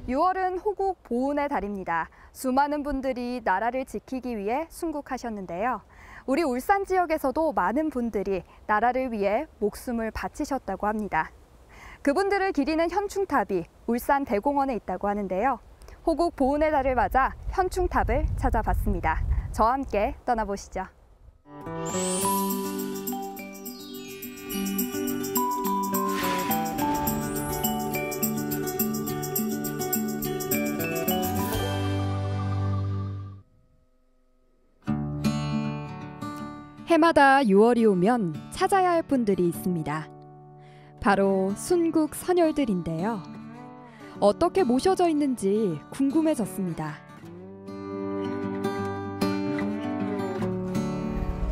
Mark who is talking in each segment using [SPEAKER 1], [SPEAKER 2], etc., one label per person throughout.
[SPEAKER 1] 6월은 호국 보훈의 달입니다. 수많은 분들이 나라를 지키기 위해 순국하셨는데요. 우리 울산 지역에서도 많은 분들이 나라를 위해 목숨을 바치셨다고 합니다. 그분들을 기리는 현충탑이 울산 대공원에 있다고 하는데요. 호국 보훈의 달을 맞아 현충탑을 찾아봤습니다. 저와 함께 떠나보시죠. 해마다 6월이 오면 찾아야 할 분들이 있습니다. 바로 순국 선열들인데요. 어떻게 모셔져 있는지 궁금해졌습니다.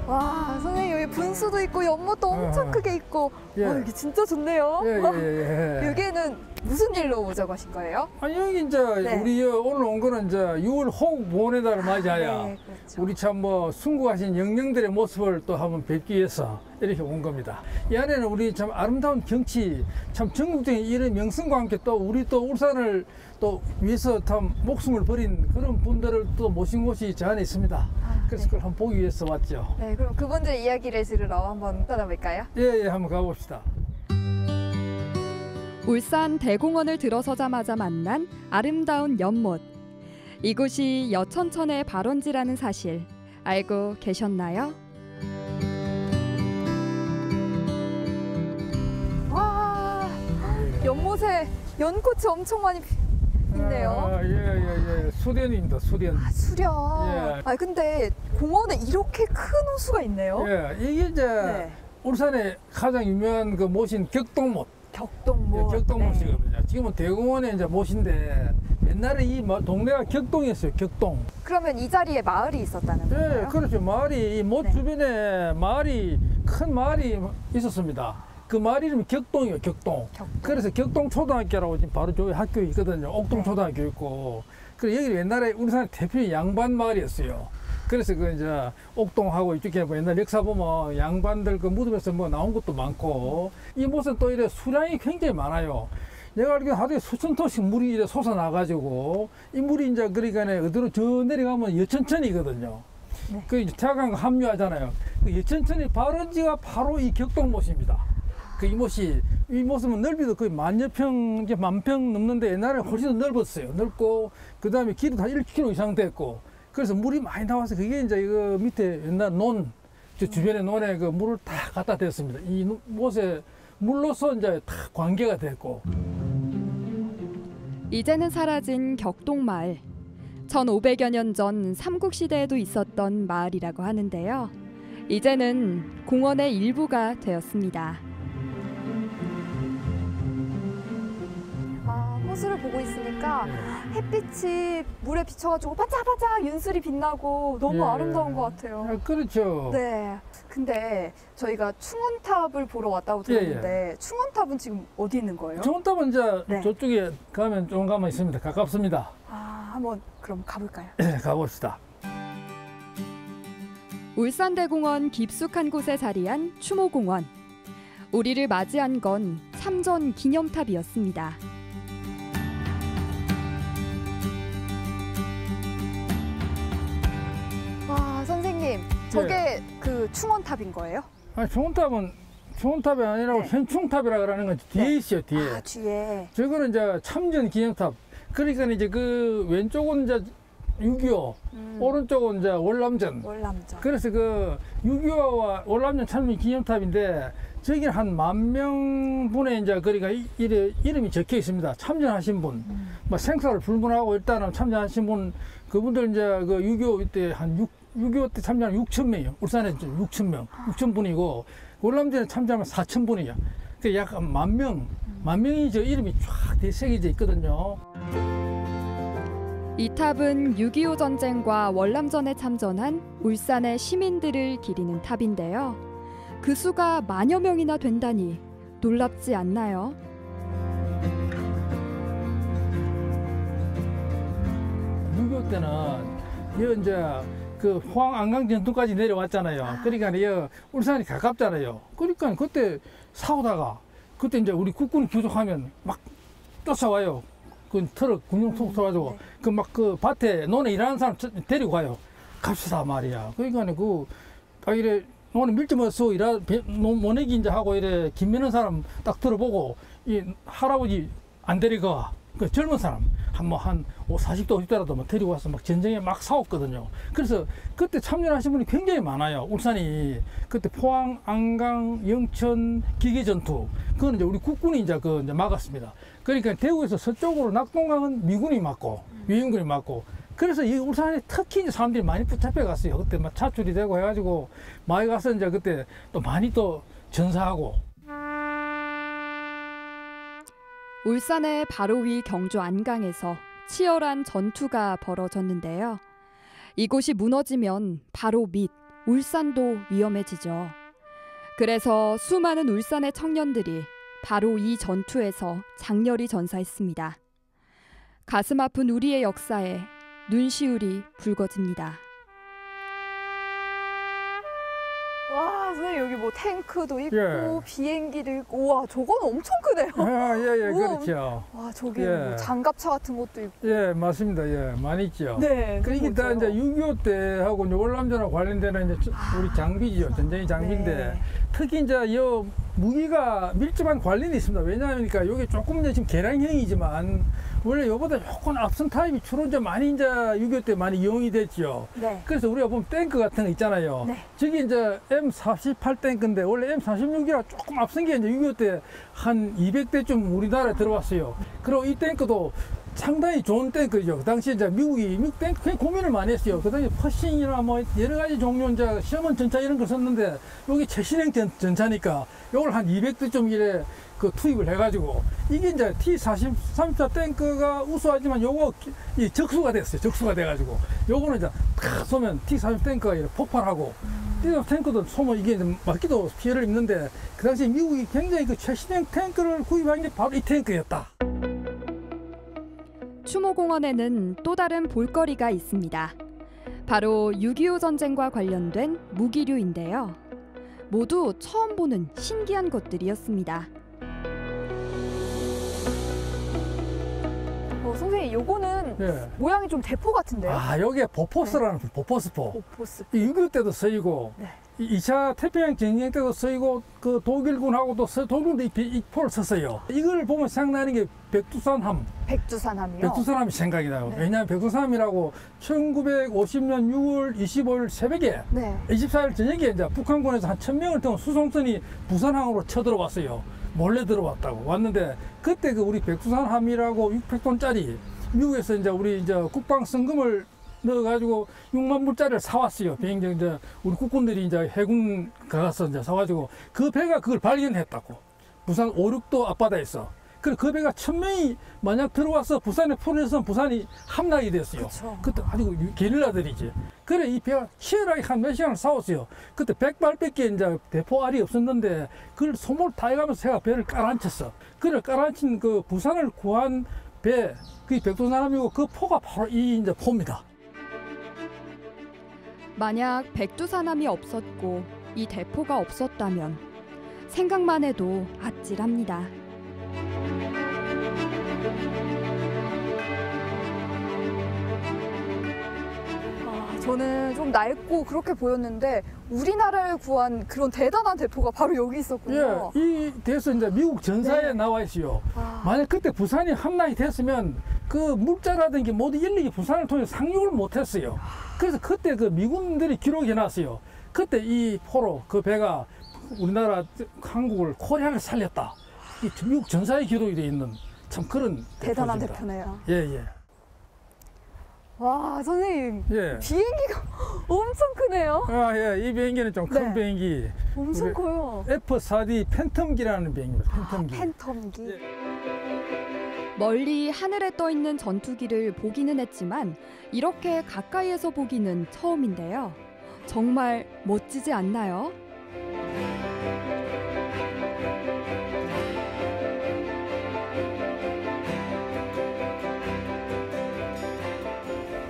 [SPEAKER 1] 와, 선생님 여기 분수도 있고 연못도 엄청 크게 있고 여기 진짜 좋네요. 여기는 무슨 일로 오자고 하신 거예요?
[SPEAKER 2] 아니 여기 이제 우리 오늘 온 거는 이제 6월 호국 보훈의 달을 맞이하여
[SPEAKER 1] 그렇죠.
[SPEAKER 2] 우리 참 순국하신 영령들의 모습을 또 한번 뵙기 위해서 이렇게 온 겁니다. 이 안에는 우리 참 아름다운 경치, 참 전국적인 이런 명성과 함께 또 우리 또 울산을 또 위해서 참 목숨을 버린 그런 분들을 또 모신 곳이 저 안에 있습니다. 그래서 그걸 한번 보기 위해서 왔죠.
[SPEAKER 1] 네, 그럼 그분들의 이야기를 들으러 한번 떠나볼까요?
[SPEAKER 2] 예, 한번 가봅시다.
[SPEAKER 1] 울산 대공원을 들어서자마자 만난 아름다운 연못. 이곳이 여천천의 발원지라는 사실 알고 계셨나요? 와, 연못에 연꽃이 엄청 많이 있네요.
[SPEAKER 2] 예. 수련입니다, 수련.
[SPEAKER 1] 수련.
[SPEAKER 2] 예.
[SPEAKER 1] 근데 공원에 이렇게 큰 호수가 있네요.
[SPEAKER 2] 예, 이게 이제 울산의 가장 유명한 그 못인 격동못.
[SPEAKER 1] 격동못.
[SPEAKER 2] 격동못이거든요. 지금은 대공원에 이제 못인데 옛날에 이 동네가 격동이었어요. 격동.
[SPEAKER 1] 그러면 이 자리에 마을이 있었다는 거예요?
[SPEAKER 2] 네, 그렇죠. 마을이 이 못 주변에 큰 마을이 있었습니다. 그 마을 이름이 격동이에요. 격동. 그래서 격동초등학교라고 지금 바로 저기 학교 있거든요. 옥동초등학교 있고. 그래서 여기 옛날에 울산의 대표 양반 마을이었어요. 그래서 그 이제 옥동하고 이쪽에 뭐 옛날 역사 보면 양반들 그 무덤에서 뭐 나온 것도 많고, 이 못은 또 이래 수량이 굉장히 많아요. 내가 알기로 하루에 수천 톤씩 물이 이래 솟아나가지고, 이 물이 이제 그러니까 어디로 저 내려가면 여천천이거든요. 그 이제 태화강 합류하잖아요. 그 여천천이 발원지가 바로 이 격동못입니다. 그 이 못은 넓이도 거의 만여 평, 이제 10,000평 넘는데 옛날에 훨씬 더 넓었어요. 넓고, 그 다음에 길이도 한 1km 이상 됐고, 그래서 물이 많이 나와서 그게 이제 이거 밑에 옛날 저 주변에 논에 그 물을 다 갖다 댔습니다. 이 못에 물로서 이제 다 관계가 됐고.
[SPEAKER 1] 이제는 사라진 격동마을. 1500여 년 전 삼국시대에도 있었던 마을이라고 하는데요. 이제는 공원의 일부가 되었습니다. 호수를 보고 있으니까 햇빛이 물에 비쳐가지고 반짝반짝 윤슬이 빛나고 너무 아름다운 것 같아요.
[SPEAKER 2] 그렇죠.
[SPEAKER 1] 네. 근데 저희가 충원탑을 보러 왔다고 들었는데 충원탑은 지금 어디 있는 거예요?
[SPEAKER 2] 충원탑은 이제 저쪽에 가면 좀 가면 있습니다. 가깝습니다.
[SPEAKER 1] 한번 그럼 가볼까요?
[SPEAKER 2] 네, 가봅시다.
[SPEAKER 1] 울산대공원 깊숙한 곳에 자리한 추모공원. 우리를 맞이한 건 참전 기념탑이었습니다. 선생님, 저게 그 충원탑인 거예요?
[SPEAKER 2] 아니, 충원탑이 아니라 현충탑이라 그러는 건 뒤에 있어요, 뒤에.
[SPEAKER 1] 뒤에.
[SPEAKER 2] 저거는 이제 참전 기념탑. 그러니까 이제 그 왼쪽은 이제 6.25, 오른쪽은 이제 월남전. 그래서 그 6.25와 월남전 참전 기념탑인데 저기는 한 10,000명분의 이제 그러니까 이름이 적혀 있습니다. 참전하신 분, 뭐 생사를 불문하고 일단은 참전하신 분, 그분들 이제 그 6.25 이때 한 6.25 때 참전한 6,000명이요. 울산에 6,000명, 6,000분이고 월남전에 참전하면 4,000분이요. 그 약 10,000명, 10,000명이 저 이름이 쫙 새겨져 있거든요.
[SPEAKER 1] 이 탑은 6.25 전쟁과 월남전에 참전한 울산의 시민들을 기리는 탑인데요. 그 수가 만여 명이나 된다니 놀랍지 않나요?
[SPEAKER 2] 육.25 때는 이 이제 그 포항 안강 전투까지 내려왔잖아요. 그러니까 이 울산이 가깝잖아요. 그러니까 그때 싸우다가 그때 이제 우리 국군이 교족하면 막 쫓아와요. 그 트럭 군용 트럭 가지고
[SPEAKER 1] 네.
[SPEAKER 2] 그 막 그 밭에 논에 일하는 사람 데리고 가요. 갑시다 말이야. 그러니까 딱 이래 오늘 밀짚 어서 모내기 이제 하고 이래 김매는 사람 딱 들어보고 이 할아버지 안 데리고 그 젊은 사람 한 40대 50대라도 막 데리고 와서 막 전쟁에 막 싸웠거든요. 그래서 그때 참전하신 분이 굉장히 많아요. 울산이 그때 포항, 안강, 영천 기계전투 그건 이제 우리 국군이 이제 이제 막았습니다. 그러니까 대구에서 서쪽으로 낙동강은 미군이 막고 위인군이 막고 그래서 이 울산에 특히 이제 사람들이 많이 붙잡혀 갔어요. 그때 막 차출이 되고 해가지고 많이 가서 이제 그때 또 많이 또 전사하고.
[SPEAKER 1] 울산의 바로 위 경주 안강에서 치열한 전투가 벌어졌는데요. 이곳이 무너지면 바로 밑 울산도 위험해지죠. 그래서 수많은 울산의 청년들이 바로 이 전투에서 장렬히 전사했습니다. 가슴 아픈 우리의 역사에 눈시울이 붉어집니다. 와, 선생님 여기 뭐 탱크도 있고
[SPEAKER 2] 예.
[SPEAKER 1] 비행기도 있고 우와 저건 엄청 크네요.
[SPEAKER 2] 아, 예,
[SPEAKER 1] 우와,
[SPEAKER 2] 그렇죠.
[SPEAKER 1] 와 저기
[SPEAKER 2] 예.
[SPEAKER 1] 뭐 장갑차 같은 것도 있고.
[SPEAKER 2] 예, 맞습니다. 예, 많이 있죠.
[SPEAKER 1] 네.
[SPEAKER 2] 그 이게 다 이제 6.25 때하고 이제 월남전하고 관련되는 이제 우리 장비죠. 전쟁의 장비인데
[SPEAKER 1] 네.
[SPEAKER 2] 특히 이제 요 무기가 밀접한 관련이 있습니다. 왜냐하니까 이게 조금 이제 지금 개량형이지만 원래 요보다 조금 앞선 타입이 주로 이제 많이 이제 6.25 때 많이 이용이 됐죠.
[SPEAKER 1] 네.
[SPEAKER 2] 그래서 우리가 보면 탱크 같은 거 있잖아요.
[SPEAKER 1] 네.
[SPEAKER 2] 저기 이제 M48 탱크인데 원래 M46이라 조금 앞선 게 이제 6.25 때 한 200대쯤 우리나라에 들어왔어요. 그리고 이 탱크도 상당히 좋은 탱크죠. 그 당시에 이제 미국 탱크 굉장히 고민을 많이 했어요. 그 당시에 퍼싱이나 뭐 여러 가지 종류 이제 시험원 전차 이런 걸 썼는데 여기 최신형 전차니까 이걸 한 200대쯤 이래 그 투입을 해가지고 이게 이제 T-34 탱크가 우수하지만 요거 이 적수가 됐어요. 적수가 돼가지고 요거는 이제 탁 쏘면 T-34 탱크가 이렇게 폭발하고 T-34 탱크도 쏘면 이게 이제 맞기도 피해를 입는데 그 당시에 미국이 굉장히 그 최신형 탱크를 구입한 게 바로 이 탱크였다.
[SPEAKER 1] 추모공원에는 또 다른 볼거리가 있습니다. 바로 6.25 전쟁과 관련된 무기류인데요. 모두 처음 보는 신기한 것들이었습니다. 선생님, 요거는
[SPEAKER 2] 예.
[SPEAKER 1] 모양이 좀 대포 같은데요?
[SPEAKER 2] 아, 여기에 보포스라는 보포스포.
[SPEAKER 1] 보포스.
[SPEAKER 2] 6.25 때도 쓰이고,
[SPEAKER 1] 네.
[SPEAKER 2] 2차 태평양 전쟁 때도 쓰이고, 그 독일군하고도 독일도 이 포를 썼어요. 이걸 보면 생각나는 게 백두산함.
[SPEAKER 1] 백두산함이요?
[SPEAKER 2] 백두산함이 생각이 나요.
[SPEAKER 1] 네.
[SPEAKER 2] 왜냐하면 백두산함이라고 1950년 6월 25일 새벽에
[SPEAKER 1] 네.
[SPEAKER 2] 24일 저녁에 이제 북한군에서 한 1000명을 태운 수송선이 부산항으로 쳐들어왔어요. 몰래 들어왔다고 왔는데 그때 그 우리 백두산함이라고 600톤짜리 미국에서 이제 우리 이제 국방 성금을 넣어가지고 6만 불짜리를 사왔어요. 비행장 이제 우리 국군들이 이제 해군 가서 이제 사가지고 그 배가 그걸 발견했다고. 부산 5, 6도 앞바다에서. 그래 그 배가 1000명이 만약 들어와서 부산에 풀어졌으면 부산이 함락이 됐어요.
[SPEAKER 1] 그쵸.
[SPEAKER 2] 그때 아주 게릴라들이지. 그래 이 배가 치열하게 한 몇 시간을 싸웠어요. 그때 100발밖에 이제 대포 알이 없었는데 그걸 소몰 다 해가면서 제가 배를 깔아앉혔어. 그래 깔아앉힌 그 부산을 구한 배, 그게 백두산함이고 그 포가 바로 이 이제 포입니다.
[SPEAKER 1] 만약 백두산함이 없었고 이 대포가 없었다면 생각만 해도 아찔합니다. 저는 좀 낡고 그렇게 보였는데 우리나라를 구한 그런 대단한 대포가 바로 여기 있었군요.
[SPEAKER 2] 예, 이 돼서 이제 미국 전사에
[SPEAKER 1] 네.
[SPEAKER 2] 나와 있어요.
[SPEAKER 1] 아.
[SPEAKER 2] 만약 그때 부산이 함락이 됐으면 그 물자라든지 모든 인력이 부산을 통해 상륙을 못했어요. 그래서 그때 그 미군들이 기록해놨어요. 그때 이 포로 그 배가 우리나라 한국을 코리아를 살렸다. 이 미국 전사에 기록이 돼 있는 참 그런
[SPEAKER 1] 대단한
[SPEAKER 2] 대포입니다.
[SPEAKER 1] 대표네요.
[SPEAKER 2] 예, 예.
[SPEAKER 1] 와, 선생님.
[SPEAKER 2] 예.
[SPEAKER 1] 비행기가 엄청 크네요.
[SPEAKER 2] 아, 예. 이 비행기는 좀 큰
[SPEAKER 1] 네.
[SPEAKER 2] 비행기.
[SPEAKER 1] 엄청
[SPEAKER 2] 우리
[SPEAKER 1] 커요.
[SPEAKER 2] F-4D 팬텀기라는 비행기입니다. 팬텀기.
[SPEAKER 1] 팬텀기.
[SPEAKER 2] 예.
[SPEAKER 1] 멀리 하늘에 떠 있는 전투기를 보기는 했지만 이렇게 가까이에서 보기는 처음인데요. 정말 멋지지 않나요?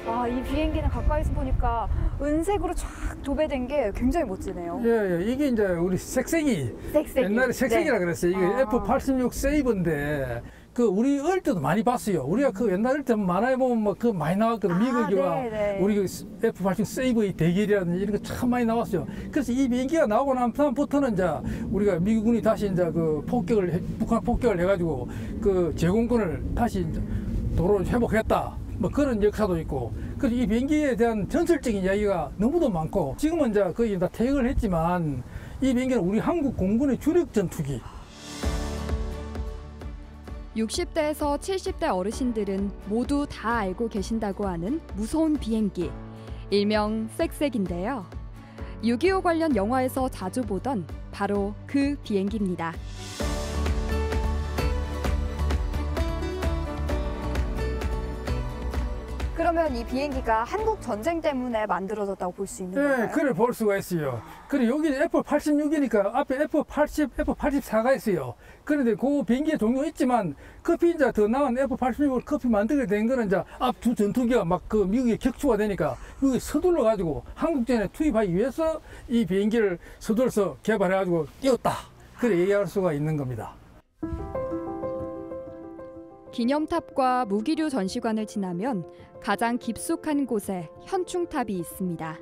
[SPEAKER 1] 아, 이 비행기는 가까이서 보니까 은색으로 쫙 도배된 게 굉장히 멋지네요.
[SPEAKER 2] 예, 예. 이게 이제 우리 색색이
[SPEAKER 1] 색색이.
[SPEAKER 2] 옛날에 색색이라
[SPEAKER 1] 네.
[SPEAKER 2] 그랬어요. 이게
[SPEAKER 1] 아.
[SPEAKER 2] F-86 세이버인데 그 우리 어릴 때도 많이 봤어요. 우리가 그 옛날 어릴 때 만화에 보면 뭐 그 많이 나왔거든. 미국이와
[SPEAKER 1] 네.
[SPEAKER 2] 우리 그 F-18 세이브의 대결이라든지 이런 거 참 많이 나왔어요. 그래서 이 비행기가 나오고 난 다음부터는 이제 우리가 미국군이 다시 이제 그 북한 폭격을 해가지고 그 제공권을 다시 이제 도로 회복했다. 뭐 그런 역사도 있고. 그래서 이 비행기에 대한 전설적인 이야기가 너무도 많고, 지금은 이제 거의 다 퇴역을 했지만 이 비행기는 우리 한국 공군의 주력 전투기.
[SPEAKER 1] 60대에서 70대 어르신들은 모두 다 알고 계신다고 하는 무서운 비행기, 일명 쌕쌕인데요. 6.25 관련 영화에서 자주 보던 바로 그 비행기입니다. 그러면 이 비행기가 한국 전쟁 때문에 만들어졌다고 볼 수 있는 건가요?
[SPEAKER 2] 네, 그래 볼 수가 있어요. 그리고 여기 F-86이니까 앞에 F-80, F-84가 있어요. 그런데 그 비행기의 종류 있지만 커피 이제 더 나은 F-86을 커피 만들게 된 거는 이제 앞 두 전투기가 막 그 미국에 격추가 되니까 미국에 서둘러 가지고 한국전에 투입하기 위해서 이 비행기를 서둘러서 개발해 가지고 띄웠다. 그래 얘기할 수가 있는 겁니다.
[SPEAKER 1] 기념탑과 무기류 전시관을 지나면 가장 깊숙한 곳에 현충탑이 있습니다.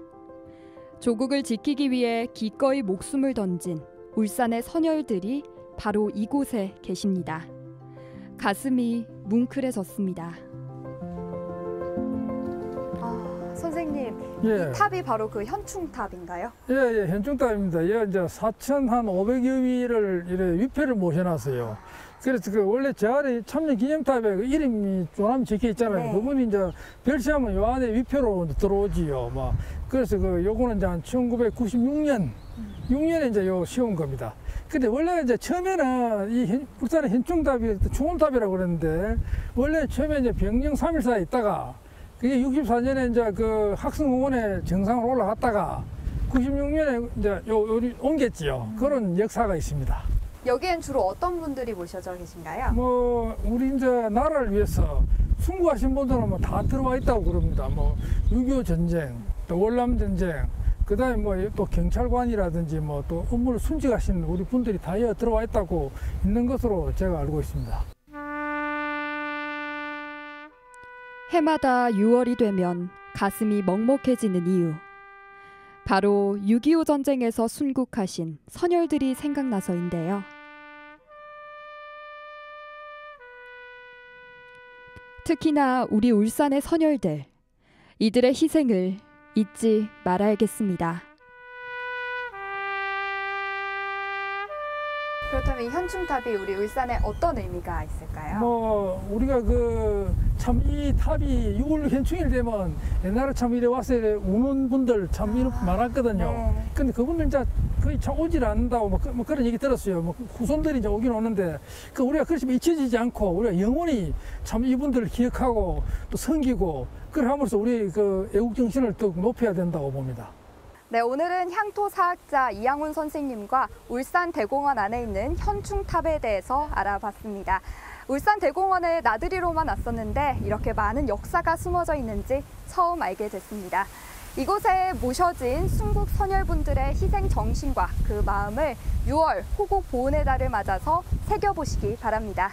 [SPEAKER 1] 조국을 지키기 위해 기꺼이 목숨을 던진 울산의 선열들이 바로 이곳에 계십니다. 가슴이 뭉클해졌습니다. 선생님,
[SPEAKER 2] 예.
[SPEAKER 1] 이 탑이 바로 그 현충탑인가요?
[SPEAKER 2] 예, 현충탑입니다. 예, 이제 4,500여 위를 이래 위패를 모셔놨어요. 그래서 그 원래 제 아래 참전 기념탑에 그 이름이 조남이 적혀 있잖아요.
[SPEAKER 1] 네.
[SPEAKER 2] 그분이 이제 별시하면 요 안에 위패로 들어오지요. 막 그래서 그 요거는 이제 한 1996년, 6년에 이제 요 세운 겁니다. 근데 원래 이제 처음에는 이 울산의 현충탑이 충원탑이라고 그랬는데 원래 처음에 이제 병영 314에 있다가 그게 64년에 이제 그 학생공원에 정상으로 올라갔다가 96년에 이제 요리 옮겼지요. 그런 역사가 있습니다.
[SPEAKER 1] 여기엔 주로 어떤 분들이 모셔져 계신가요?
[SPEAKER 2] 뭐 우리 이제 나라를 위해서 순구하신 분들은 뭐 다 들어와 있다고 그럽니다. 뭐 6.25 전쟁, 또 월남 전쟁, 그다음에 뭐 또 경찰관이라든지 뭐 또 업무를 순직하신 우리 분들이 다 들어와 있다고 있는 것으로 제가 알고 있습니다.
[SPEAKER 1] 해마다 6월이 되면 가슴이 먹먹해지는 이유. 바로 6.25 전쟁에서 순국하신 선열들이 생각나서인데요. 특히나 우리 울산의 선열들, 이들의 희생을 잊지 말아야겠습니다. 그렇다면 이 현충탑이 우리 울산에 어떤 의미가 있을까요?
[SPEAKER 2] 뭐 우리가 그 참 이 탑이 6월 현충일 되면 옛날에 참 이래 와서 이래 우는 분들 참 많았거든요.
[SPEAKER 1] 네.
[SPEAKER 2] 근데 그분들 이제 거의 참 오질 않는다고 뭐 그런 얘기 들었어요. 뭐 후손들이 이제 오긴 오는데 그 우리가 그렇게 잊혀지지 않고 우리가 영원히 참 이분들을 기억하고 또 섬기고 그걸 함으로써 우리 그 애국 정신을 더 높여야 된다고 봅니다.
[SPEAKER 1] 네, 오늘은 향토사학자 이양훈 선생님과 울산 대공원 안에 있는 현충탑에 대해서 알아봤습니다. 울산 대공원에 나들이로만 왔었는데 이렇게 많은 역사가 숨어져 있는지 처음 알게 됐습니다. 이곳에 모셔진 순국 선열분들의 희생 정신과 그 마음을 6월 호국 보훈의 달을 맞아서 새겨보시기 바랍니다.